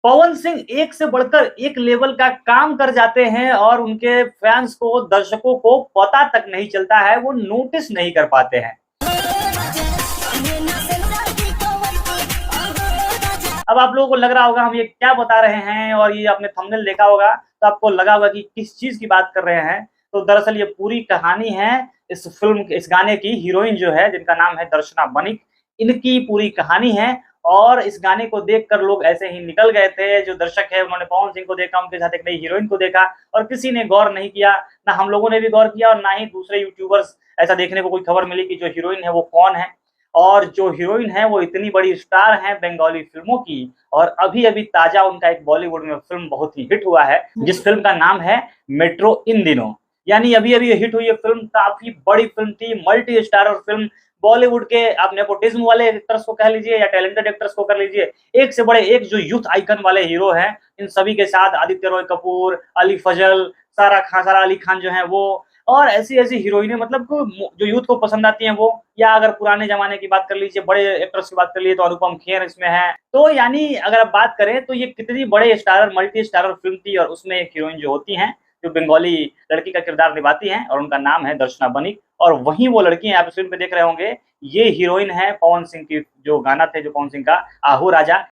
पवन सिंह एक से बढ़कर एक लेवल का काम कर जाते हैं और उनके फैंस को, दर्शकों को पता तक नहीं चलता है, वो नोटिस नहीं कर पाते हैं। अब आप लोगों को लग रहा होगा हम ये क्या बता रहे हैं, और ये आपने थंबनेल देखा होगा तो आपको लगा होगा कि किस चीज की बात कर रहे हैं। तो दरअसल ये पूरी कहानी है इस फिल्म, इस गाने की हीरोइन जो है, जिनका नाम है दर्शना बनिक, इनकी पूरी कहानी है। और इस गाने को देखकर लोग ऐसे ही निकल गए थे, जो दर्शक है उन्होंने पवन सिंह को देखा, उनके साथ एक नई हीरोइन को देखा और किसी ने गौर नहीं किया। ना हम लोगों ने भी गौर किया और ना ही दूसरे यूट्यूबर्स, ऐसा देखने को कोई खबर मिली कि जो हीरोइन है वो कौन है। और जो हीरोइन है वो इतनी बड़ी स्टार है बंगाली फिल्मों की, और अभी-अभी ताज़ा उनका एक बॉलीवुड में फिल्म बहुत ही हिट हुआ है, जिस फिल्म का नाम है मेट्रो इन दिनों। यानी अभी-अभी ये हिट हुई है फिल्म, काफ़ी बड़ी फिल्म थी, मल्टी स्टारर फिल्म। बॉलीवुड के आप नेपोटिज्म वाले एक्टर्स को कह लीजिए या टैलेंटेड एक्टर्स को कर लीजिए, एक से बड़े एक जो यूथ आइकन वाले हीरो हैं, इन सभी के साथ आदित्य रॉय कपूर, अली फजल, सारा अली खान जो हैं वो, और ऐसी-ऐसी हीरोइनें, मतलब को जो यूथ को पसंद आती हैं वो, या अगर पुराने ज़माने की बात कर लीजिए, बड़े एक्टर्स की बात कर लीजिए तो अनुपम खेर इसमें है। तो यानी अगर आप बात करें तो ये कितनी बड़े स्टारर, मल्टी स्टारर फ़िल्म थी, और उसमें एक हीरोइन जो होती हैं, जो बंगाली लड़की का किरदार निभाती हैं, और उनका नाम है दर्शना बनिक। और वहीं वो लड़की हैं, आप स्क्रीन पे देख रहे होंगे, ये हीरोइन है पवन सिंह की, जो गाना थे जो पवन सिंह का आहू राजा।